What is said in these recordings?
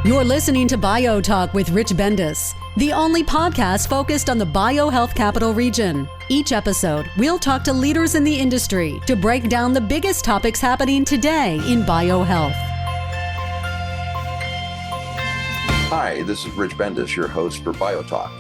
You're listening to BioTalk with Rich Bendis, the only podcast focused on the BioHealth Capital Region. Each episode, we'll talk to leaders in the industry to break down the biggest topics happening today in biohealth. Hi, this is Rich Bendis, your host for BioTalk.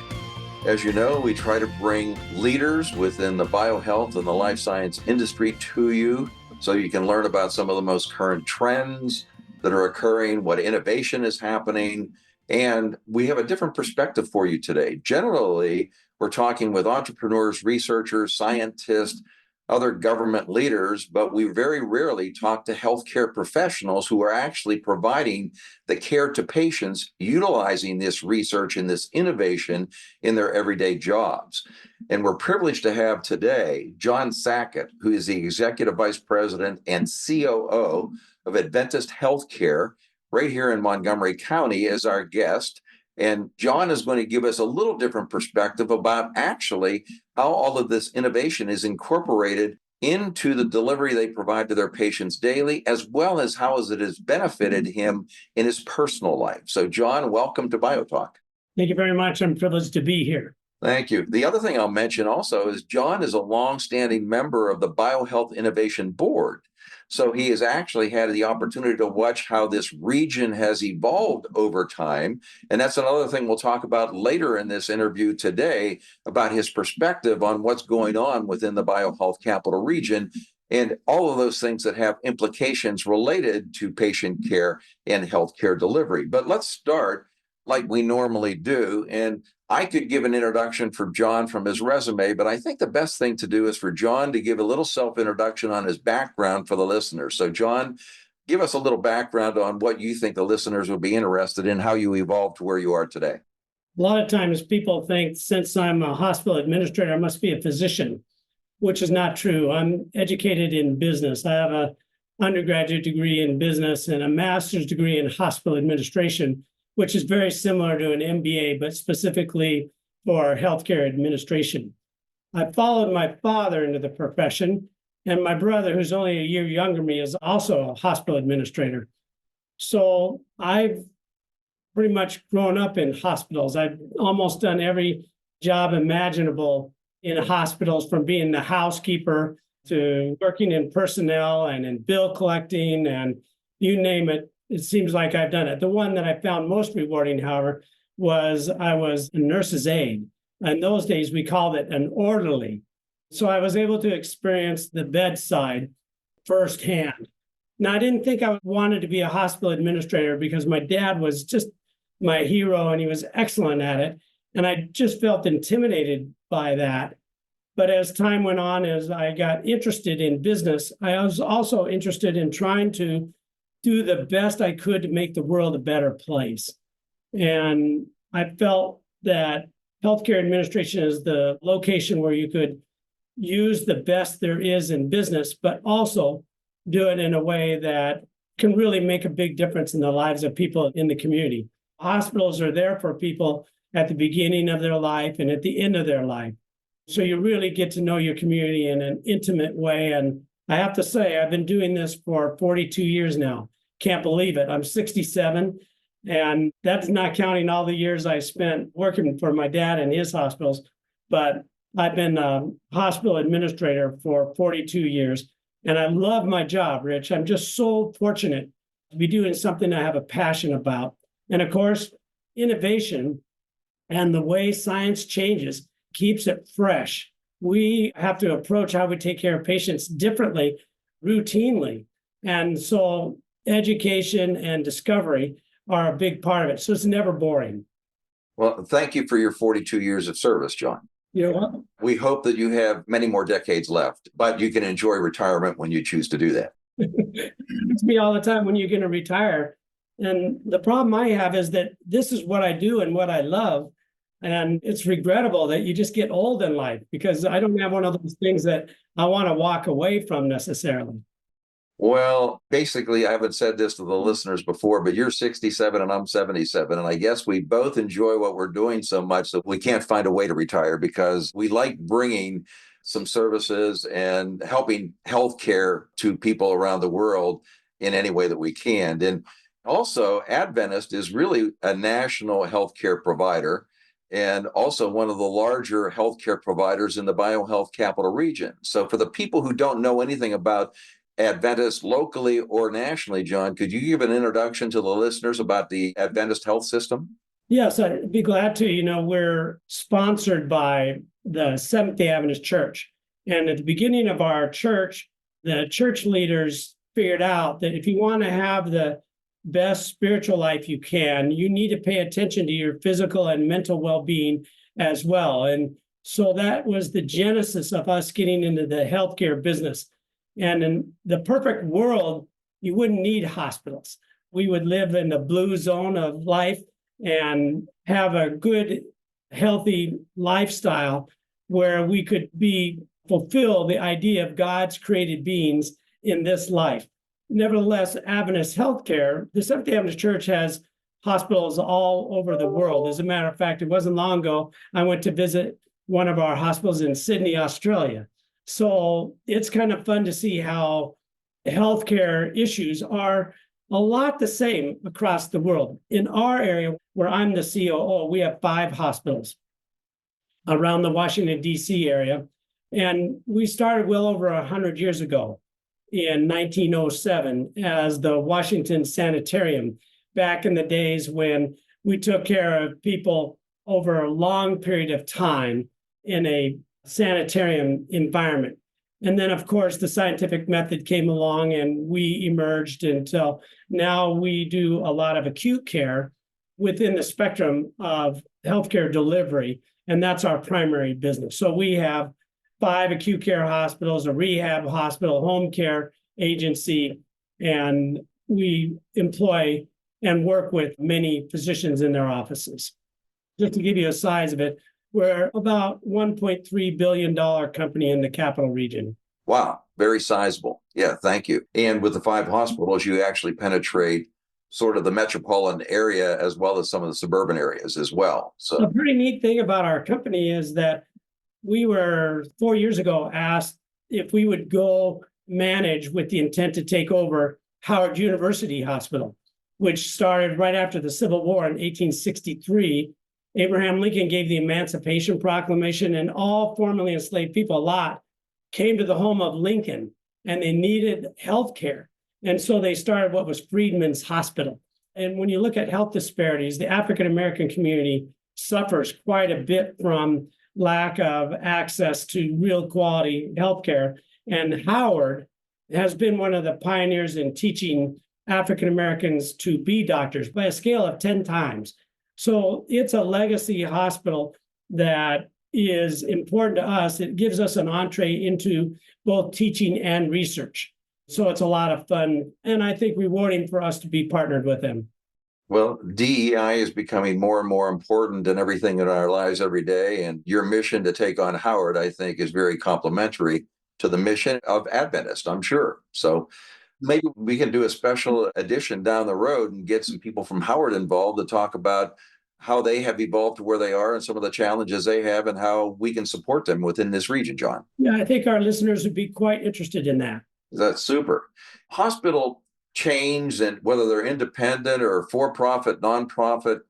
As you know, we try to bring leaders within the biohealth and the life science industry to you so you can learn about some of the most current trends that are occurring, what innovation is happening, and we have a different perspective for you today. Generally, we're talking with entrepreneurs, researchers, scientists, other government leaders, but we very rarely talk to healthcare professionals who are actually providing the care to patients, utilizing this research and this innovation in their everyday jobs. And we're privileged to have today John Sackett, who is the Executive Vice President and COO of Adventist Healthcare right here in Montgomery County as our guest. And John is going to give us a little different perspective about actually how all of this innovation is incorporated into the delivery they provide to their patients daily, as well as how it has benefited him in his personal life. So John, welcome to BioTalk. Thank you very much. I'm privileged to be here. Thank you. The other thing I'll mention also is John is a longstanding member of the BioHealth Innovation Board. So he has actually had the opportunity to watch how this region has evolved over time. And that's another thing we'll talk about later in this interview today about his perspective on what's going on within the BioHealth Capital Region and all of those things that have implications related to patient care and healthcare delivery. But let's start like we normally do. And I could give an introduction for John from his resume, but I think the best thing to do is for John to give a little self-introduction on his background for the listeners. So John, give us a little background on what you think the listeners would be interested in, how you evolved to where you are today. A lot of times people think since I'm a hospital administrator, I must be a physician, which is not true. I'm educated in business. I have an undergraduate degree in business and a master's degree in hospital administration, which is very similar to an MBA, but specifically for healthcare administration. I followed my father into the profession, and my brother, who's only a year younger than me, is also a hospital administrator. So I've pretty much grown up in hospitals. I've almost done every job imaginable in hospitals, from being the housekeeper to working in personnel and in bill collecting, and you name it. It seems like I've done it. The one that I found most rewarding, however, was I was a nurse's aide. In those days, we called it an orderly. So I was able to experience the bedside firsthand. Now, I didn't think I wanted to be a hospital administrator because my dad was just my hero and he was excellent at it. And I just felt intimidated by that. But as time went on, as I got interested in business, I was also interested in trying to do the best I could to make the world a better place. And I felt that healthcare administration is the location where you could use the best there is in business, but also do it in a way that can really make a big difference in the lives of people in the community. Hospitals are there for people at the beginning of their life and at the end of their life. So you really get to know your community in an intimate way. And I have to say, I've been doing this for 42 years now. Can't believe it. I'm 67, and that's not counting all the years I spent working for my dad in his hospitals. But I've been a hospital administrator for 42 years, and I love my job, Rich. I'm just so fortunate to be doing something I have a passion about. And of course, innovation and the way science changes keeps it fresh. We have to approach how we take care of patients differently, routinely. And so education and discovery are a big part of it. So it's never boring. Well, thank you for your 42 years of service, John. You're welcome. We hope that you have many more decades left, but you can enjoy retirement when you choose to do that. It's me all the time, when you're going to retire. And the problem I have is that this is what I do and what I love. And it's regrettable that you just get old in life, because I don't have one of those things that I want to walk away from necessarily. Well, basically, I haven't said this to the listeners before, but you're 67 and I'm 77. And I guess we both enjoy what we're doing so much that we can't find a way to retire, because we like bringing some services and helping healthcare to people around the world in any way that we can. And Also, Adventist is really a national healthcare provider and also one of the larger healthcare providers in the BioHealth Capital Region. So for the people who don't know anything about Adventist locally or nationally, John, could you give an introduction to the listeners about the Adventist health system? Yes, I'd be glad to. We're sponsored by the Seventh-day Adventist Church. And at the beginning of our church, the church leaders figured out that if you want to have the best spiritual life you can, you need to pay attention to your physical and mental well-being as well. And so that was the genesis of us getting into the healthcare business. And in the perfect world, you wouldn't need hospitals. We would live in the blue zone of life and have a good, healthy lifestyle where we could fulfill the idea of God's created beings in this life. Nevertheless, Adventist Healthcare, the Seventh-day Adventist Church has hospitals all over the world. As a matter of fact, it wasn't long ago, I went to visit one of our hospitals in Sydney, Australia. So it's kind of fun to see how healthcare issues are a lot the same across the world. In our area, where I'm the COO, we have 5 hospitals around the Washington, D.C. area. And we started well over 100 years ago in 1907 as the Washington Sanitarium, back in the days when we took care of people over a long period of time in a sanitarium environment. And then, of course, the scientific method came along and we emerged until now we do a lot of acute care within the spectrum of healthcare delivery, and that's our primary business. So we have 5 acute care hospitals, a rehab hospital, home care agency, and we employ and work with many physicians in their offices. Just to give you a size of it, we're about $1.3 billion company in the capital region. Wow, very sizable. Yeah, thank you. And with the 5 hospitals, you actually penetrate sort of the metropolitan area as well as some of the suburban areas as well. So a pretty neat thing about our company is that we were 4 years ago asked if we would go manage with the intent to take over Howard University Hospital, which started right after the Civil War in 1863. Abraham Lincoln gave the Emancipation Proclamation, and all formerly enslaved people, a lot, came to the home of Lincoln, and they needed health care. And so they started what was Freedmen's Hospital. And when you look at health disparities, the African-American community suffers quite a bit from lack of access to real quality healthcare. And Howard has been one of the pioneers in teaching African-Americans to be doctors by a scale of 10 times. So it's a legacy hospital that is important to us. It gives us an entree into both teaching and research. So it's a lot of fun, and I think rewarding for us to be partnered with them. Well, DEI is becoming more and more important in everything in our lives every day. And your mission to take on Howard, I think, is very complementary to the mission of Adventist, I'm sure. So maybe we can do a special edition down the road and get some people from Howard involved to talk about how they have evolved to where they are and some of the challenges they have and how we can support them within this region, John. Yeah, I think our listeners would be quite interested in that. That's super. Hospital chains, and whether they're independent or for-profit, nonprofit,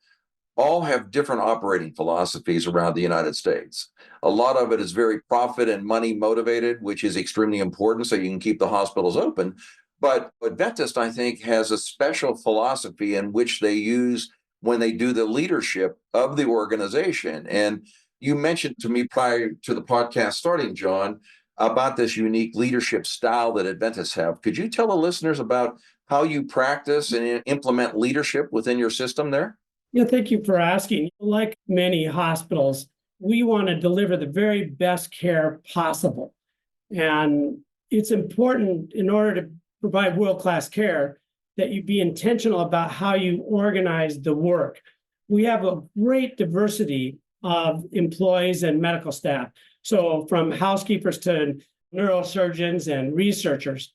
all have different operating philosophies around the United States. A lot of it is very profit and money motivated, which is extremely important so you can keep the hospitals open. But Adventist, I think, has a special philosophy in which they use when they do the leadership of the organization. And you mentioned to me prior to the podcast starting, John, about this unique leadership style that Adventists have. Could you tell the listeners about how you practice and implement leadership within your system there? Yeah, thank you for asking. Like many hospitals, we want to deliver the very best care possible. And it's important, in order to provide world-class care, that you be intentional about how you organize the work. We have a great diversity of employees and medical staff. So from housekeepers to neurosurgeons and researchers.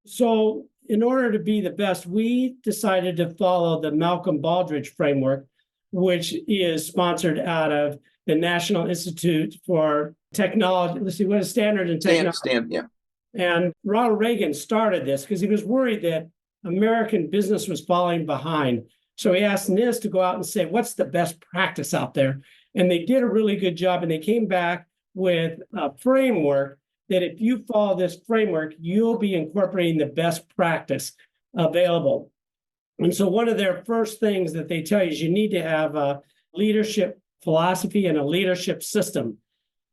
So in order to be the best, we decided to follow the Malcolm Baldrige framework, which is sponsored out of the National Institute for Technology. Let's see, what is Standard and Technology? Yeah. And Ronald Reagan started this because he was worried that American business was falling behind. So he asked NIST to go out and say, what's the best practice out there? And they did a really good job. And they came back with a framework that if you follow this framework, you'll be incorporating the best practice available. And so one of their first things that they tell you is you need to have a leadership philosophy and a leadership system.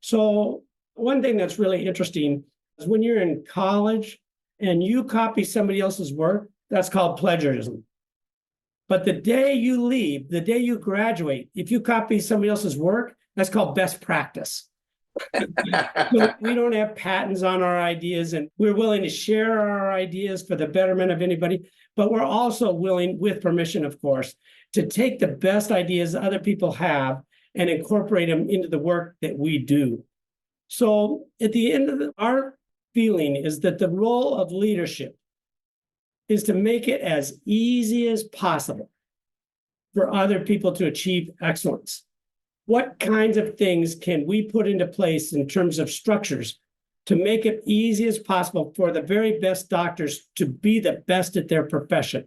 So one thing that's really interesting is when you're in college and you copy somebody else's work, that's called plagiarism. But the day you leave, the day you graduate, if you copy somebody else's work, that's called best practice. So we don't have patents on our ideas, and we're willing to share our ideas for the betterment of anybody, but we're also willing, with permission, of course, to take the best ideas other people have and incorporate them into the work that we do. So at the end of our feeling is that the role of leadership is to make it as easy as possible for other people to achieve excellence. What kinds of things can we put into place in terms of structures to make it easy as possible for the very best doctors to be the best at their profession?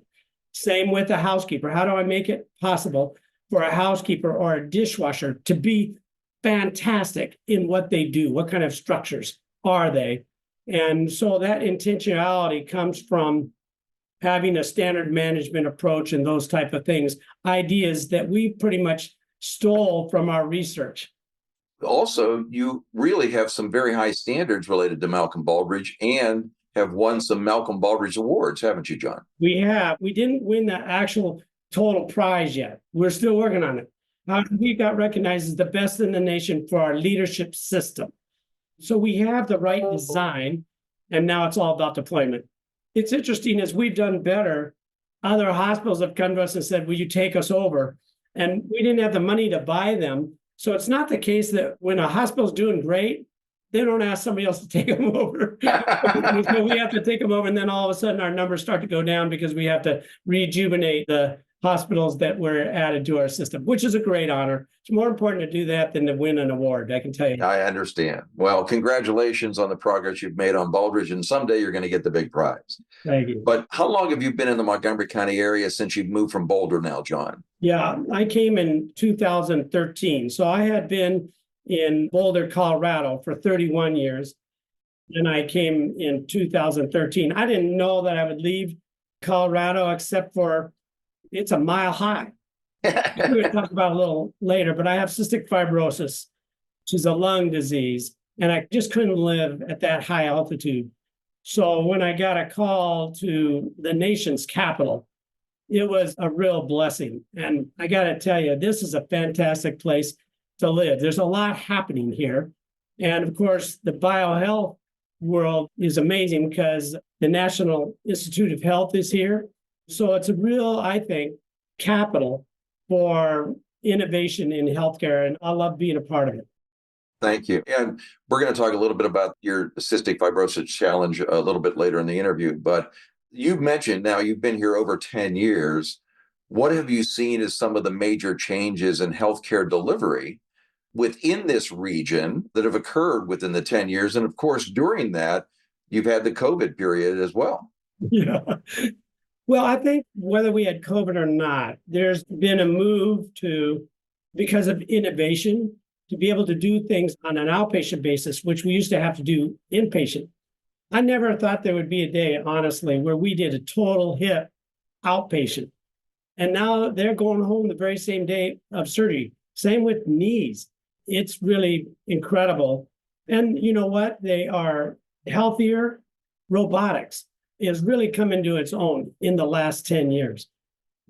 Same with a housekeeper. How do I make it possible for a housekeeper or a dishwasher to be fantastic in what they do? What kind of structures are they? And so that intentionality comes from having a standard management approach and those type of things, ideas that we pretty much stole from our research. Also, you really have some very high standards related to Malcolm Baldrige and have won some Malcolm Baldrige awards, haven't you, John? We have. We didn't win the actual total prize yet. We're still working on it. We got recognized as the best in the nation for our leadership system. So we have the right design, and now it's all about deployment. It's interesting, as we've done better, other hospitals have come to us and said, will you take us over? And we didn't have the money to buy them. So it's not the case that when a hospital's doing great, they don't ask somebody else to take them over. So we have to take them over, and then all of a sudden our numbers start to go down because we have to rejuvenate the hospitals that were added to our system, which is a great honor. It's more important to do that than to win an award, I can tell you. I understand. Well, congratulations on the progress you've made on Baldrige, and someday you're going to get the big prize. Thank you. But how long have you been in the Montgomery County area since you've moved from Boulder now, John? Yeah, I came in 2013. So I had been in Boulder, Colorado for 31 years. And I came in 2013. I didn't know that I would leave Colorado except for it's a mile high. We're going to talk about it a little later, but I have cystic fibrosis, which is a lung disease, and I just couldn't live at that high altitude. So when I got a call to the nation's capital, it was a real blessing. And I got to tell you, this is a fantastic place to live. There's a lot happening here. And of course, the biohealth world is amazing because the National Institute of Health is here. So it's a real, I think, capital for innovation in healthcare, and I love being a part of it. Thank you. And we're going to talk a little bit about your cystic fibrosis challenge a little bit later in the interview, but you've mentioned now you've been here over 10 years. What have you seen as some of the major changes in healthcare delivery within this region that have occurred within the 10 years? And of course, during that, you've had the COVID period as well. Yeah. Well, I think whether we had COVID or not, there's been a move to, because of innovation, to be able to do things on an outpatient basis, which we used to have to do inpatient. I never thought there would be a day, honestly, where we did a total hip outpatient. And now they're going home the very same day of surgery. Same with knees. It's really incredible. And you know what? They are healthier. Robotics has really come into its own in the last 10 years.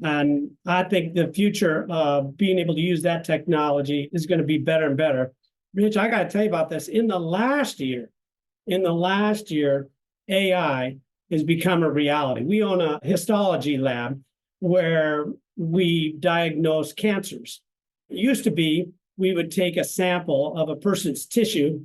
And I think the future of being able to use that technology is going to be better and better. Rich, I got to tell you about this. In the last year, AI has become a reality. We own a histology lab where we diagnose cancers. It used to be we would take a sample of a person's tissue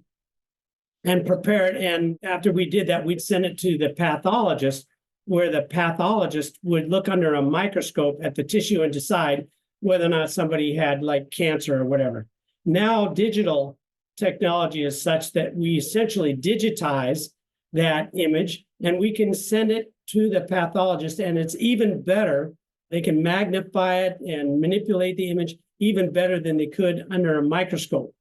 and prepare it. And after we did that, we'd send it to the pathologist, where the pathologist would look under a microscope at the tissue and decide whether or not somebody had like cancer or whatever. Now, digital technology is such that we essentially digitize that image and we can send it to the pathologist, and it's even better. They can magnify it and manipulate the image even better than they could under a microscope.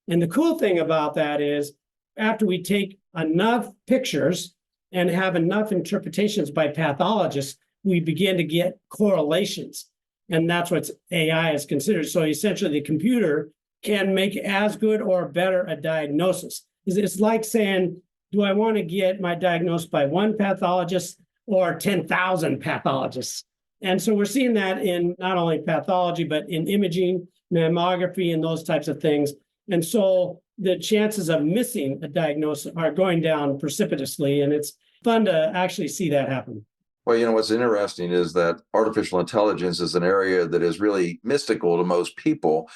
And the cool thing about that is after we take enough pictures and have enough interpretations by pathologists, we begin to get correlations. And that's what AI is considered. So essentially, the computer can make as good or better a diagnosis. It's like saying, do I want to get my diagnosis by one pathologist or 10,000 pathologists? And so we're seeing that in not only pathology, but in imaging, mammography, and those types of things. And so the chances of missing a diagnosis are going down precipitously. And it's fun to actually see that happen. Well, what's interesting is that artificial intelligence is an area that is really mystical to most people.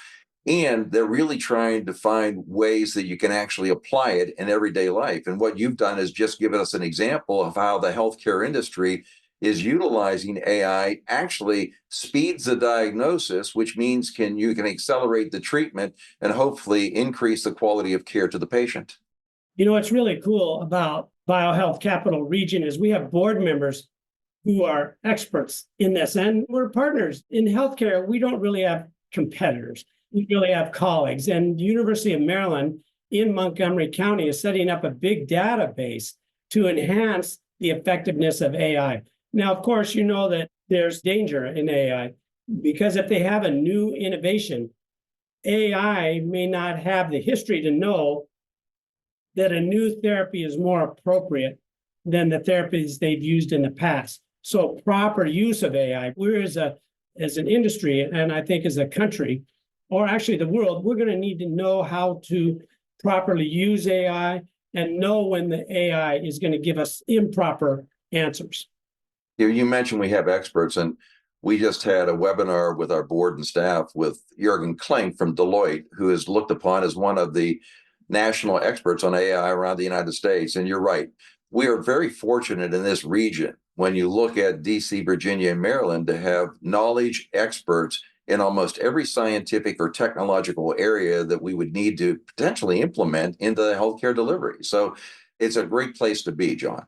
And they're really trying to find ways that you can actually apply it in everyday life. And what you've done is just given us an example of how the healthcare industry is utilizing AI, actually speeds the diagnosis, which means you can accelerate the treatment and hopefully increase the quality of care to the patient. What's really cool about BioHealth Capital Region is we have board members who are experts in this, and we're partners. In healthcare, we don't really have competitors. We really have colleagues. And the University of Maryland in Montgomery County is setting up a big database to enhance the effectiveness of AI. Now, of course, you know that there's danger in AI because if they have a new innovation, AI may not have the history to know that a new therapy is more appropriate than the therapies they've used in the past. So proper use of AI, we're as an industry, and I think as a country, or actually the world, we're going to need to know how to properly use AI and know when the AI is going to give us improper answers. You mentioned we have experts, and we just had a webinar with our board and staff with Jürgen Klink from Deloitte, who is looked upon as one of the national experts on AI around the United States. And you're right. We are very fortunate in this region, when you look at DC, Virginia, and Maryland, to have knowledge experts in almost every scientific or technological area that we would need to potentially implement into the healthcare delivery. So it's a great place to be, John.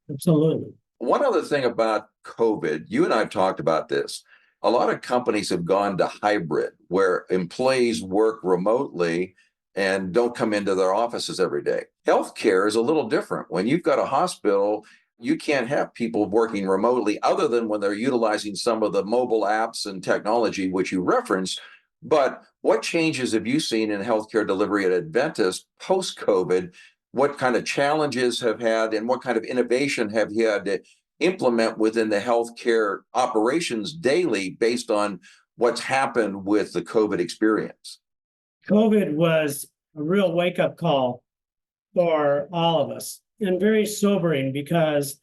Absolutely. One other thing about COVID, you and I have talked about this. A lot of companies have gone to hybrid, where employees work remotely and don't come into their offices every day. Healthcare is a little different. When you've got a hospital, you can't have people working remotely other than when they're utilizing some of the mobile apps and technology, which you referenced. But what changes have you seen in healthcare delivery at Adventist post-COVID? What kind of challenges have had and what kind of innovation have you had to implement within the healthcare operations daily based on what's happened with the COVID experience? COVID was a real wake-up call for all of us, and very sobering because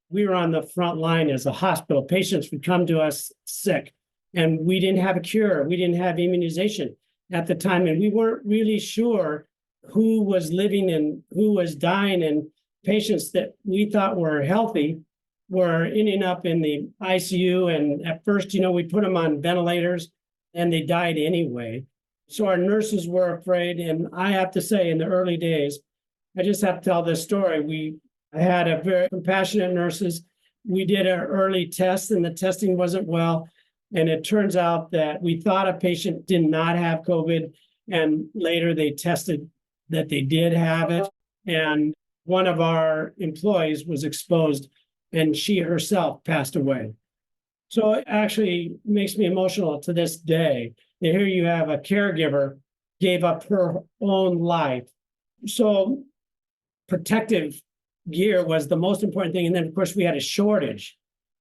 we were on the front line as a hospital. Patients would come to us sick, and we didn't have a cure. We didn't have immunization at the time, and we weren't really sure who was living and who was dying, and patients that we thought were healthy were ending up in the ICU. And at first, we put them on ventilators and they died anyway. So our nurses were afraid. And I have to say, in the early days, I just have to tell this story. I had a very compassionate nurses. We did an early test and the testing wasn't well. And it turns out that we thought a patient did not have COVID. And later they tested that they did have it. And one of our employees was exposed and she herself passed away. So it actually makes me emotional to this day. And here you have a caregiver gave up her own life. So protective gear was the most important thing. And then, of course, we had a shortage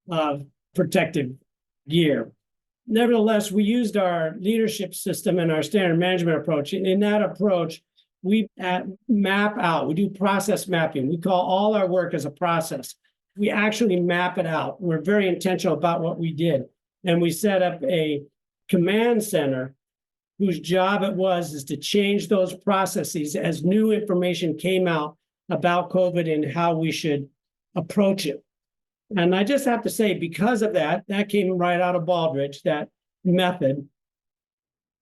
of protective gear. Nevertheless, we used our leadership system and our standard management approach. And in that approach, we map out, we do process mapping. We call all our work as a process. We actually map it out. We're very intentional about what we did. And we set up a command center whose job it was is to change those processes as new information came out about COVID and how we should approach it. And I just have to say, because of that came right out of Baldrige, that method.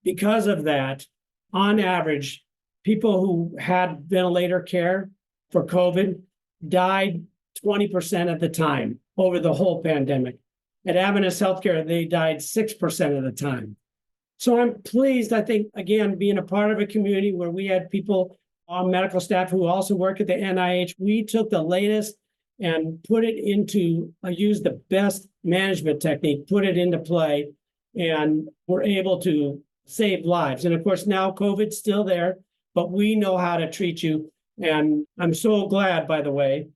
Because of that, on average, people who had ventilator care for COVID died 20% of the time over the whole pandemic. At Adventist Healthcare, they died 6% of the time. So I'm pleased, I think, again, being a part of a community where we had people on medical staff who also work at the NIH. We took the latest and put it into, use the best management technique, put it into play, and we're able to save lives. And of course, now COVID's still there, but we know how to treat you. And I'm so glad, by the way,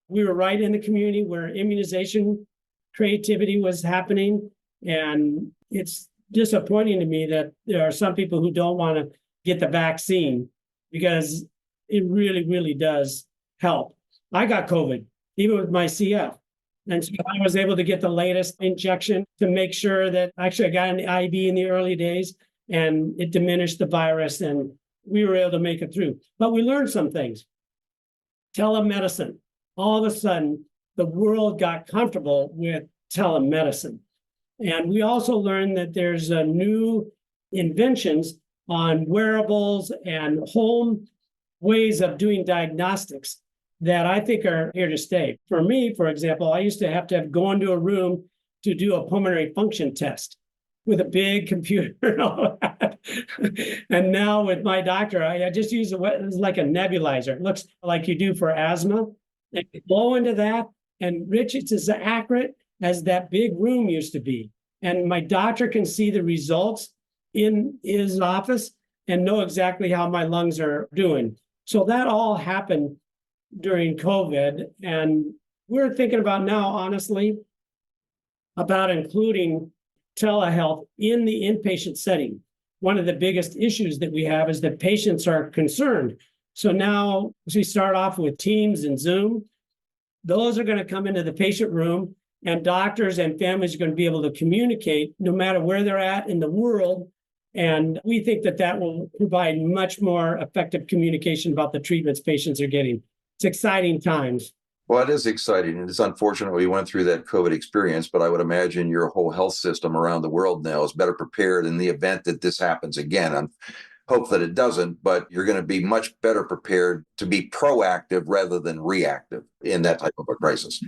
we were right in the community where immunization creativity was happening. And it's disappointing to me that there are some people who don't want to get the vaccine because it really, really does help. I got COVID, even with my CF. And so I was able to get the latest injection to make sure that actually I got an IV in the early days and it diminished the virus and we were able to make it through. But we learned some things. Telemedicine. All of a sudden, the world got comfortable with telemedicine. And we also learned that there's new inventions on wearables and home ways of doing diagnostics that I think are here to stay. For me, for example, I used to have go into a room to do a pulmonary function test with a big computer and all that. And now with my doctor, I just use it's like a nebulizer. It looks like you do for asthma. And you blow into that, and Rich, it's as accurate as that big room used to be. And my doctor can see the results in his office and know exactly how my lungs are doing. So that all happened during COVID. And we're thinking about now, honestly, about including telehealth in the inpatient setting. One of the biggest issues that we have is that patients are concerned. So now, as we start off with Teams and Zoom, those are going to come into the patient room, and doctors and families are going to be able to communicate no matter where they're at in the world. And we think that that will provide much more effective communication about the treatments patients are getting. It's exciting times. Well, it is exciting. And it's unfortunate we went through that COVID experience, but I would imagine your whole health system around the world now is better prepared in the event that this happens again. I hope that it doesn't, but you're going to be much better prepared to be proactive rather than reactive in that type of a crisis.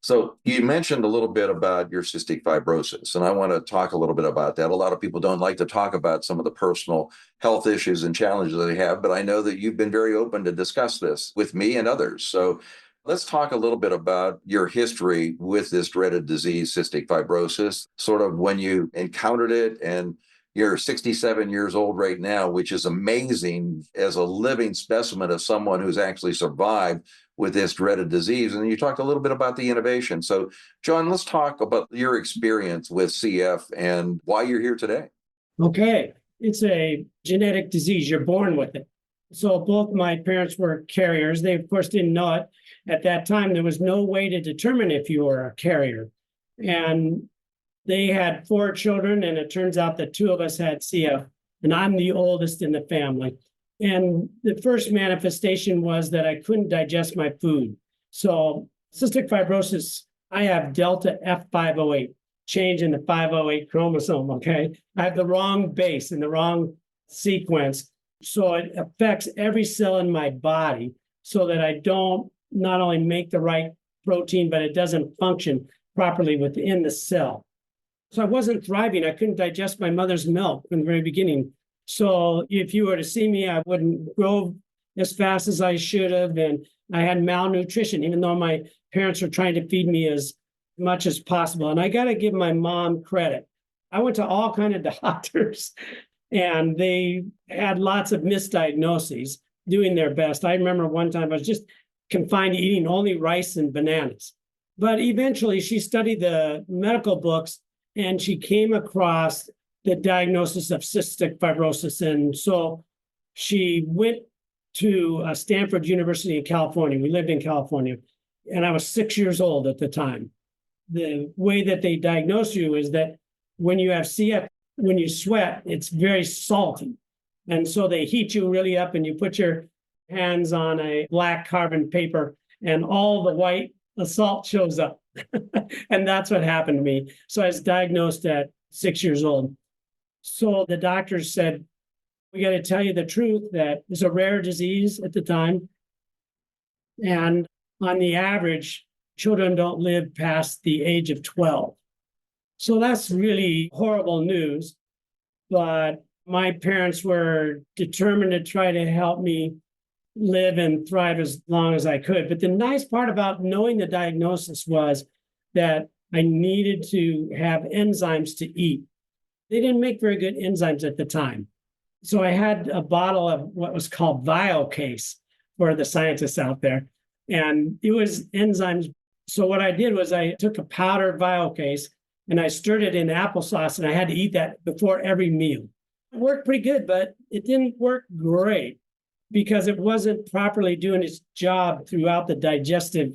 So you mentioned a little bit about your cystic fibrosis, and I want to talk a little bit about that. A lot of people don't like to talk about some of the personal health issues and challenges they have, but I know that you've been very open to discuss this with me and others. So let's talk a little bit about your history with this dreaded disease, cystic fibrosis, sort of when you encountered it, and you're 67 years old right now, which is amazing as a living specimen of someone who's actually survived with this dreaded disease. And you talked a little bit about the innovation. So, John, let's talk about your experience with CF and why you're here today. Okay. It's a genetic disease. You're born with it. So both my parents were carriers. They, of course, didn't know it. At that time, there was no way to determine if you were a carrier. And they had 4 children, and it turns out that 2 of us had CF, and I'm the oldest in the family. And the first manifestation was that I couldn't digest my food. So cystic fibrosis, I have delta F508, change in the 508 chromosome, okay? I have the wrong base and the wrong sequence. So it affects every cell in my body so that I don't not only make the right protein, but it doesn't function properly within the cell. So I wasn't thriving. I couldn't digest my mother's milk from the very beginning. So if you were to see me, I wouldn't grow as fast as I should have. And I had malnutrition, even though my parents were trying to feed me as much as possible. And I got to give my mom credit. I went to all kinds of doctors, and they had lots of misdiagnoses, doing their best. I remember one time I was just confined to eating only rice and bananas. But eventually she studied the medical books, and she came across the diagnosis of cystic fibrosis. And so she went to Stanford University in California. We lived in California, and I was 6 years old at the time. The way that they diagnose you is that when you have CF, when you sweat, it's very salty. And so they heat you really up, and you put your hands on a black carbon paper, and all the white salt shows up. And that's what happened to me. So I was diagnosed at 6 years old. So the doctors said, we got to tell you the truth that it's a rare disease at the time. And on the average, children don't live past the age of 12. So that's really horrible news. But my parents were determined to try to help me live and thrive as long as I could. But the nice part about knowing the diagnosis was that I needed to have enzymes to eat. They didn't make very good enzymes at the time. So I had a bottle of what was called VioCase for the scientists out there. And it was enzymes. So what I did was I took a powdered VioCase and I stirred it in applesauce, and I had to eat that before every meal. It worked pretty good, but it didn't work great because it wasn't properly doing its job throughout the digestive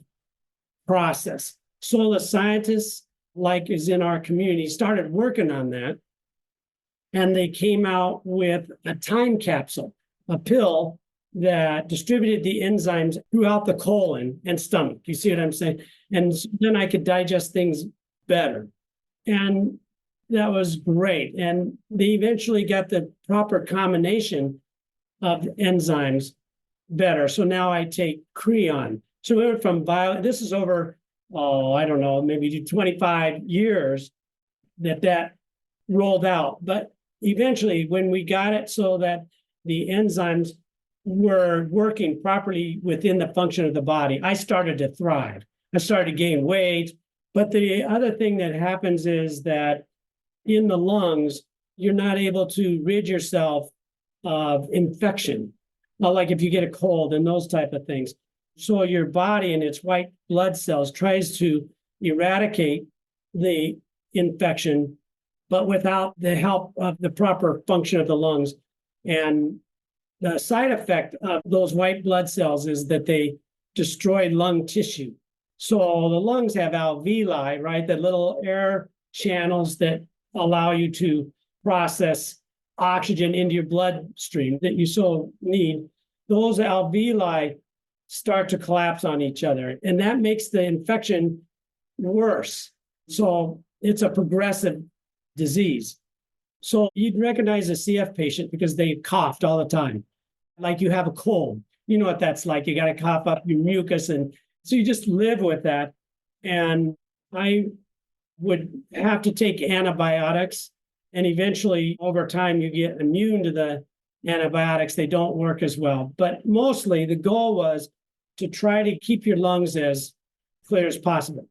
process. So the scientists, like is in our community, started working on that. And they came out with a time capsule, a pill that distributed the enzymes throughout the colon and stomach. You see what I'm saying? And then I could digest things better. And that was great. And they eventually got the proper combination of enzymes better. So now I take Creon. So we went from this is over, I don't know, maybe 25 years that rolled out. But eventually, when we got it so that the enzymes were working properly within the function of the body, I started to thrive. I started to gain weight. But the other thing that happens is that in the lungs, you're not able to rid yourself of infection, like if you get a cold and those type of things. So your body and its white blood cells tries to eradicate the infection, but without the help of the proper function of the lungs. And the side effect of those white blood cells is that they destroy lung tissue. So the lungs have alveoli, right? The little air channels that allow you to process oxygen into your bloodstream that you so need. Those alveoli start to collapse on each other, and that makes the infection worse. So it's a progressive disease. So you'd recognize a CF patient because they coughed all the time, like you have a cold. You know what that's like. You got to cough up your mucus, and so you just live with that. And I would have to take antibiotics, and eventually over time you get immune to the antibiotics. They don't work as well. But mostly the goal was to try to keep your lungs as clear as possible.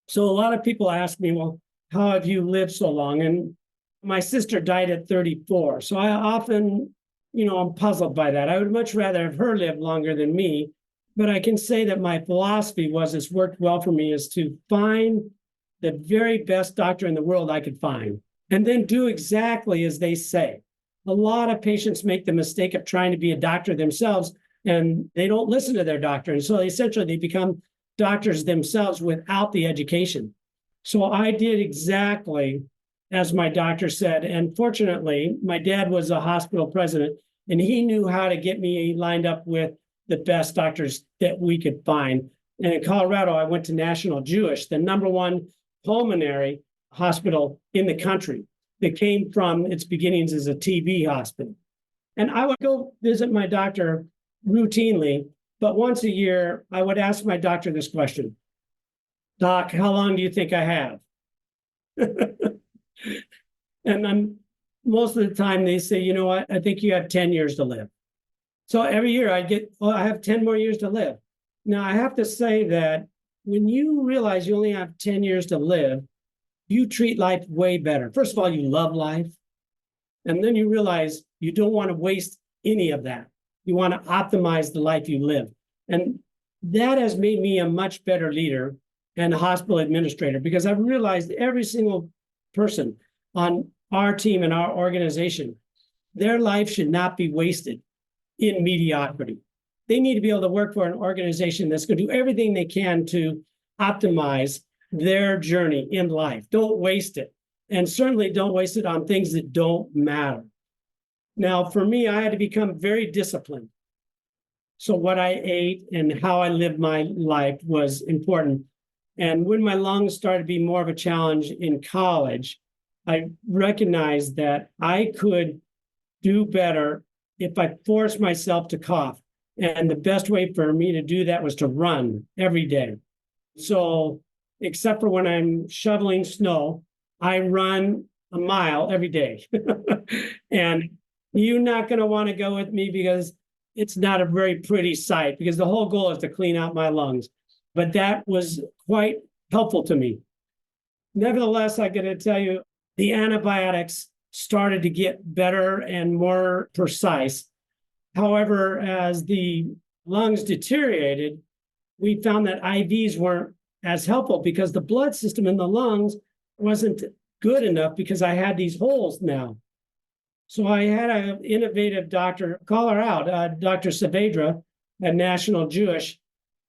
So a lot of people ask me, well, how have you lived so long? And my sister died at 34. So I often, I'm puzzled by that. I would much rather have her live longer than me. But I can say that my philosophy it's worked well for me, is to find the very best doctor in the world I could find, and then do exactly as they say. A lot of patients make the mistake of trying to be a doctor themselves, and they don't listen to their doctor. And so essentially they become doctors themselves without the education. So I did exactly as my doctor said. And fortunately, my dad was a hospital president, and he knew how to get me lined up with the best doctors that we could find. And in Colorado, I went to National Jewish, the #1 pulmonary hospital in the country that came from its beginnings as a TB hospital. And I would go visit my doctor routinely, but once a year, I would ask my doctor this question: Doc, how long do you think I have? And most of the time they say, you know what, I think you have 10 years to live. So every year I have 10 more years to live. Now I have to say that when you realize you only have 10 years to live, you treat life way better. First of all, you love life. And then you realize you don't want to waste any of that. You want to optimize the life you live. And that has made me a much better leader and a hospital administrator, because I've realized every single person on our team and our organization, their life should not be wasted in mediocrity. They need to be able to work for an organization that's going to do everything they can to optimize their journey in life. Don't waste it. And certainly don't waste it on things that don't matter. Now, for me, I had to become very disciplined. So what I ate and how I lived my life was important. And when my lungs started to be more of a challenge in college, I recognized that I could do better if I forced myself to cough. And the best way for me to do that was to run every day. So except for when I'm shoveling snow, I run a mile every day. And you're not going to want to go with me because it's not a very pretty sight, because the whole goal is to clean out my lungs. But that was quite helpful to me. Nevertheless, I got to tell you, the antibiotics started to get better and more precise. However, as the lungs deteriorated, we found that IVs weren't as helpful because the blood system in the lungs wasn't good enough because I had these holes now. So I had an innovative doctor, call her out, Dr. Saavedra at National Jewish.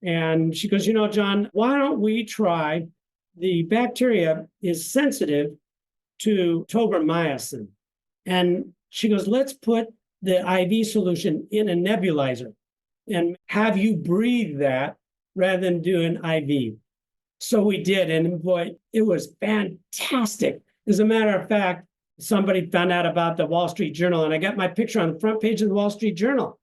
And she goes, John, why don't we try, the bacteria is sensitive to tobramycin. And she goes, let's put the IV solution in a nebulizer and have you breathe that rather than do an IV. So we did. And boy, it was fantastic. As a matter of fact, somebody found out about the Wall Street Journal, and I got my picture on the front page of the Wall Street Journal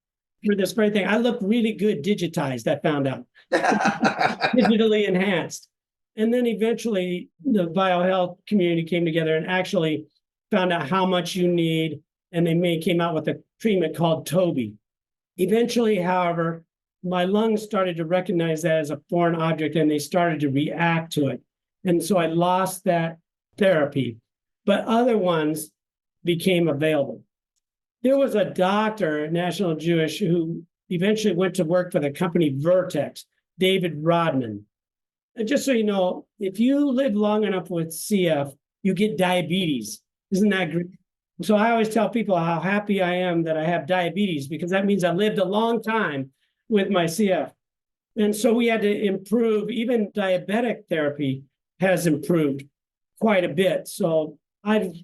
for this very thing. I looked really good digitized, I found out. Digitally enhanced. And then eventually the biohealth community came together and actually found out how much you need, and they came out with a treatment called Toby. Eventually, however, my lungs started to recognize that as a foreign object, and they started to react to it. And so I lost that therapy, but other ones became available. There was a doctor at National Jewish who eventually went to work for the company Vertex, David Rodman. And just so you know, if you live long enough with CF, you get diabetes. Isn't that great? So I always tell people how happy I am that I have diabetes, because that means I lived a long time with my CF. And so we had to improve. Even diabetic therapy has improved quite a bit. So I've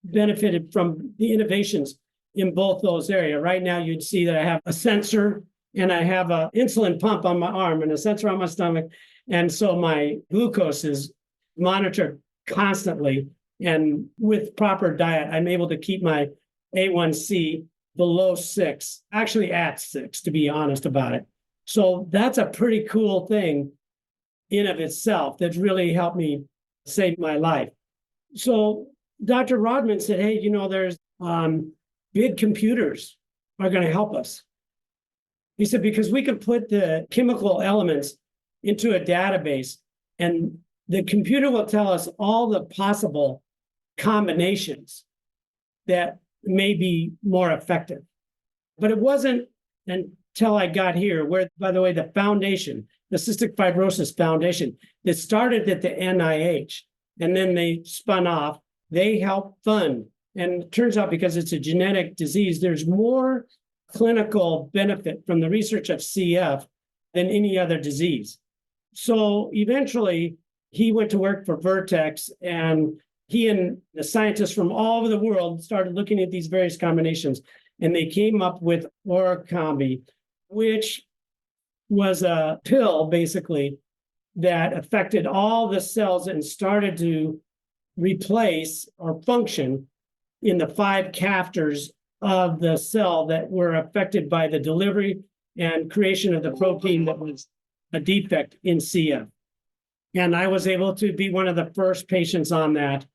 benefited from the innovations in both those areas. Right now, you'd see that I have a sensor and I have an insulin pump on my arm and a sensor on my stomach. And so my glucose is monitored constantly. And with proper diet, I'm able to keep my A1C below 6, actually at 6, to be honest about it. So that's a pretty cool thing in of itself that's really helped me save my life. So Dr. Rodman said, hey, there's big computers are going to help us. He said, because we can put the chemical elements into a database and the computer will tell us all the possible combinations that may be more effective. But it wasn't until I got here, where, by the way, the foundation, the Cystic Fibrosis Foundation, that started at the NIH, and then they spun off, they helped fund. And it turns out, because it's a genetic disease, there's more clinical benefit from the research of CF than any other disease. So eventually, he went to work for Vertex, and he and the scientists from all over the world started looking at these various combinations, and they came up with Orkambi, which was a pill, basically, that affected all the cells and started to replace or function in the 5 cafters of the cell that were affected by the delivery and creation of the protein that was a defect in CF. And I was able to be one of the first patients on that.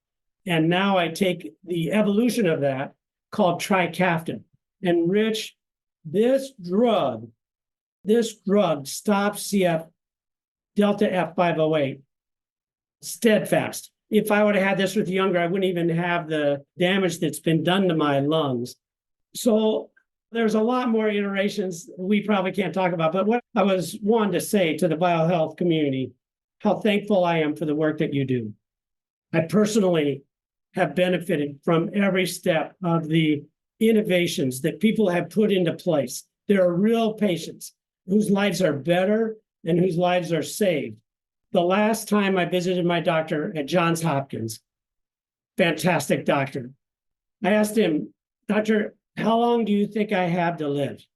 And now I take the evolution of that, called Trikafta. And Rich, this drug stops CF delta F508 steadfast. If I would have had this with younger, I wouldn't even have the damage that's been done to my lungs. So there's a lot more iterations we probably can't talk about. But what I was wanting to say to the biohealth community, how thankful I am for the work that you do. I personally have benefited from every step of the innovations that people have put into place. There are real patients whose lives are better and whose lives are saved. The last time I visited my doctor at Johns Hopkins, fantastic doctor, I asked him, Doctor, how long do you think I have to live?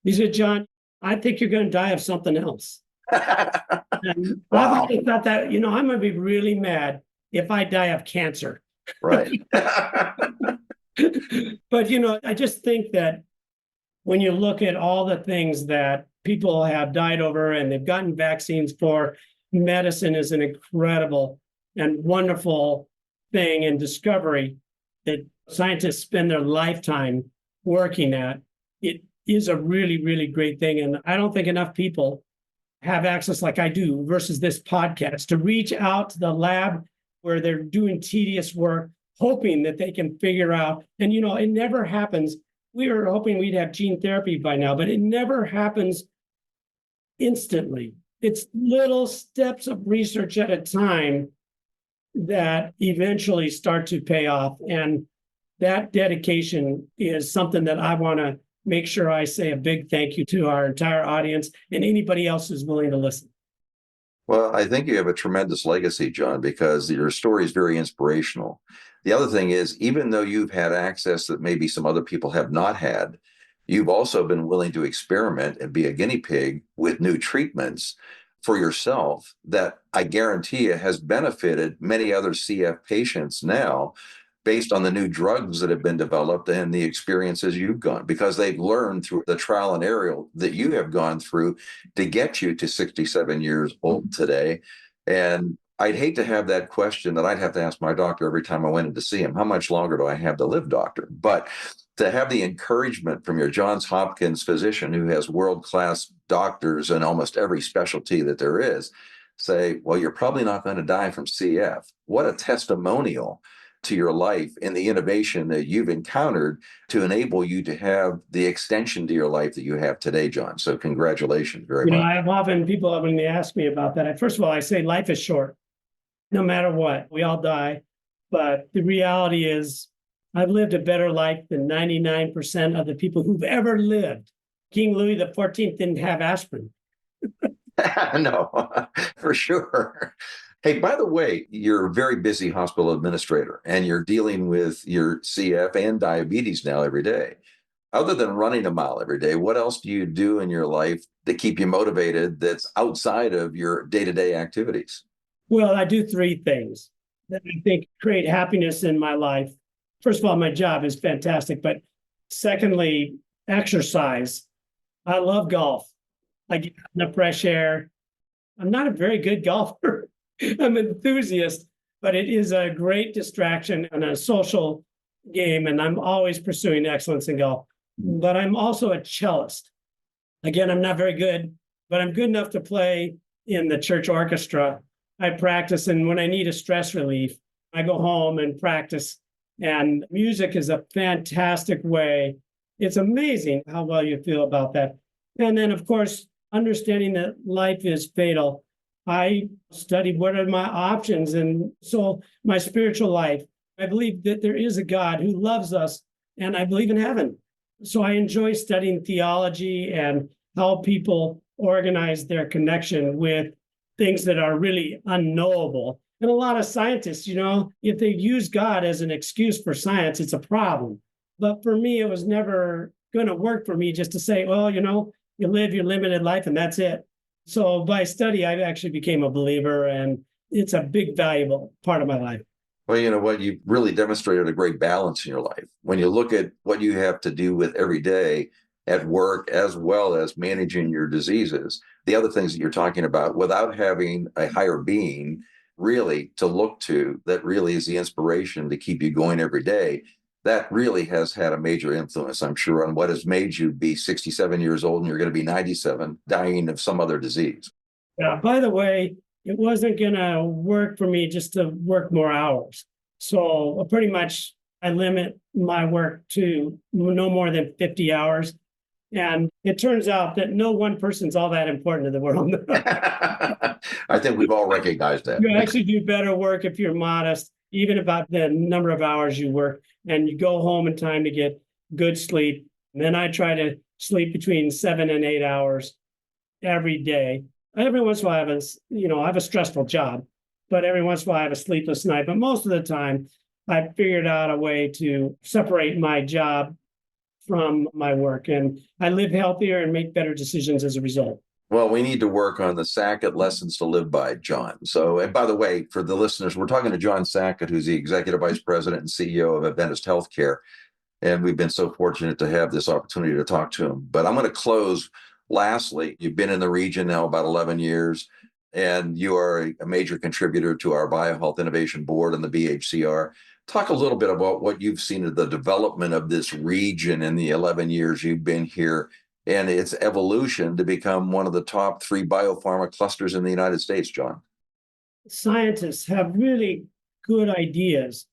He said, John, I think you're going to die of something else. And wow. I thought that, I'm going to be really mad if I die of cancer. Right. But, I just think that when you look at all the things that people have died over and they've gotten vaccines for. Medicine is an incredible and wonderful thing and discovery that scientists spend their lifetime working at. It is a really, really great thing. And I don't think enough people have access like I do versus this podcast to reach out to the lab where they're doing tedious work, hoping that they can figure out. And, it never happens. We were hoping we'd have gene therapy by now, but it never happens instantly. It's little steps of research at a time that eventually start to pay off. And that dedication is something that I want to make sure I say a big thank you to our entire audience and anybody else who's willing to listen. Well, I think you have a tremendous legacy, John, because your story is very inspirational. The other thing is, even though you've had access that maybe some other people have not had, you've also been willing to experiment and be a guinea pig with new treatments for yourself that I guarantee you has benefited many other CF patients now based on the new drugs that have been developed and the experiences you've gone, because they've learned through the trial and error that you have gone through to get you to 67 years old today. And I'd hate to have that question that I'd have to ask my doctor every time I went in to see him. How much longer do I have to live, doctor? But to have the encouragement from your Johns Hopkins physician who has world-class doctors in almost every specialty that there is, say, well, you're probably not going to die from CF. What a testimonial to your life and the innovation that you've encountered to enable you to have the extension to your life that you have today, John. So congratulations very much. I have often people, when they ask me about that, first of all, I say life is short, no matter what. We all die. But the reality is I've lived a better life than 99% of the people who've ever lived. King Louis XIV didn't have aspirin. No, for sure. Hey, by the way, you're a very busy hospital administrator and you're dealing with your CF and diabetes now every day. Other than running a mile every day, what else do you do in your life to keep you motivated that's outside of your day-to-day activities? Well, I do three things that I think create happiness in my life. First of all, my job is fantastic. But secondly, exercise. I love golf. I get out in the fresh air. I'm not a very good golfer. I'm an enthusiast, but it is a great distraction and a social game. And I'm always pursuing excellence in golf. But I'm also a cellist. Again, I'm not very good, but I'm good enough to play in the church orchestra. I practice, and when I need a stress relief, I go home and practice. And music is a fantastic way. It's amazing how well you feel about that. And then, of course, understanding that life is fatal. I studied what are my options. And so my spiritual life, I believe that there is a God who loves us, and I believe in heaven. So I enjoy studying theology and how people organize their connection with things that are really unknowable. And a lot of scientists, if they use God as an excuse for science, it's a problem. But for me, it was never going to work for me just to say, well, you live your limited life and that's it. So by study, I actually became a believer, and it's a big, valuable part of my life. Well, you know what? You really demonstrated a great balance in your life. When you look at what you have to do with every day at work, as well as managing your diseases, the other things that you're talking about, without having a higher being really to look to, that really is the inspiration to keep you going every day. That really has had a major influence, I'm sure, on what has made you be 67 years old and you're going to be 97, dying of some other disease. Yeah. By the way, it wasn't going to work for me just to work more hours. So pretty much I limit my work to no more than 50 hours. And it turns out that no one person's all that important to the world. I think we've all recognized that. You actually do better work if you're modest, even about the number of hours you work, and you go home in time to get good sleep. And then I try to sleep between 7 and 8 hours every day. Every once in a while, I have a stressful job, but every once in a while I have a sleepless night. But most of the time, I've figured out a way to separate my job from my work, and I live healthier and make better decisions as a result. Well, we need to work on the Sackett lessons to live by, John. So, and by the way, for the listeners, we're talking to John Sackett, who's the Executive Vice President and CEO of Adventist Healthcare. And we've been so fortunate to have this opportunity to talk to him. But I'm going to close lastly, you've been in the region now about 11 years, and you are a major contributor to our BioHealth Innovation Board and the BHCR. Talk a little bit about what you've seen of the development of this region in the 11 years you've been here and its evolution to become one of the top 3 biopharma clusters in the United States, John. Scientists have really good ideas,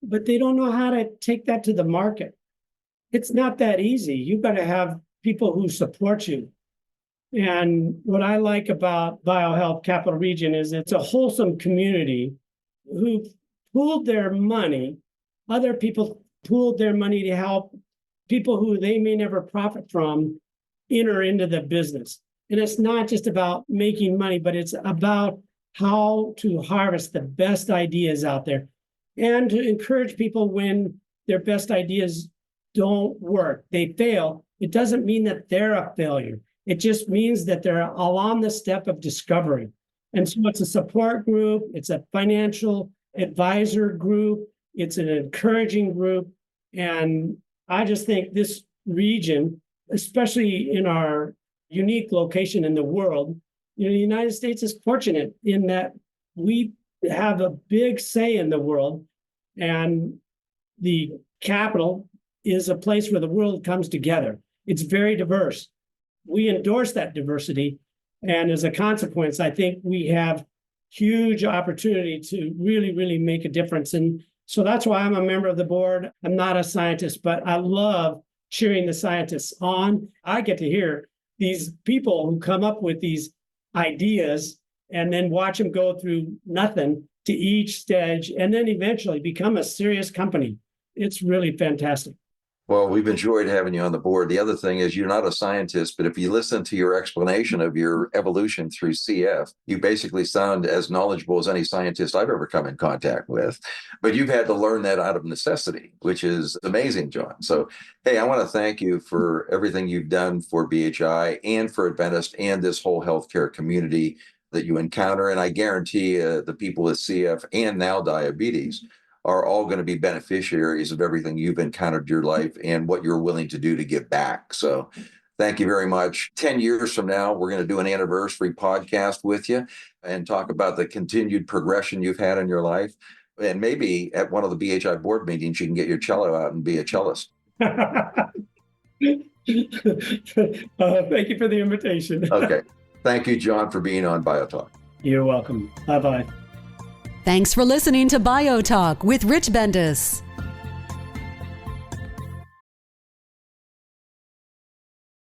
but they don't know how to take that to the market. It's not that easy. You've got to have people who support you. And what I like about BioHealth Capital Region is it's a wholesome community who pooled their money. Other people pooled their money to help people who they may never profit from enter into the business. And it's not just about making money, but it's about how to harvest the best ideas out there and to encourage people when their best ideas don't work, they fail. It doesn't mean that they're a failure. It just means that they're along the step of discovery. And so it's a support group, it's a financial advisor group, it's an encouraging group. And I just think this region, especially in our unique location in the world, the United States is fortunate in that we have a big say in the world, and the capital is a place where the world comes together. It's very diverse. We endorse that diversity, and as a consequence, I think we have huge opportunity to really, really make a difference. And so that's why I'm a member of the board. I'm not a scientist, but I love cheering the scientists on. I get to hear these people who come up with these ideas and then watch them go through nothing to each stage and then eventually become a serious company. It's really fantastic. Well, we've enjoyed having you on the board. The other thing is you're not a scientist, but if you listen to your explanation of your evolution through CF, you basically sound as knowledgeable as any scientist I've ever come in contact with. But you've had to learn that out of necessity, which is amazing, John. So, hey, I want to thank you for everything you've done for BHI and for Adventist and this whole healthcare community that you encounter. And I guarantee the people with CF and now diabetes are all going to be beneficiaries of everything you've encountered in your life and what you're willing to do to give back. So thank you very much. 10 years from now, we're going to do an anniversary podcast with you and talk about the continued progression you've had in your life. And maybe at one of the BHI board meetings, you can get your cello out and be a cellist. Thank you for the invitation. Okay. Thank you, John, for being on BioTalk. You're welcome. Bye-bye. Thanks for listening to BioTalk with Rich Bendis.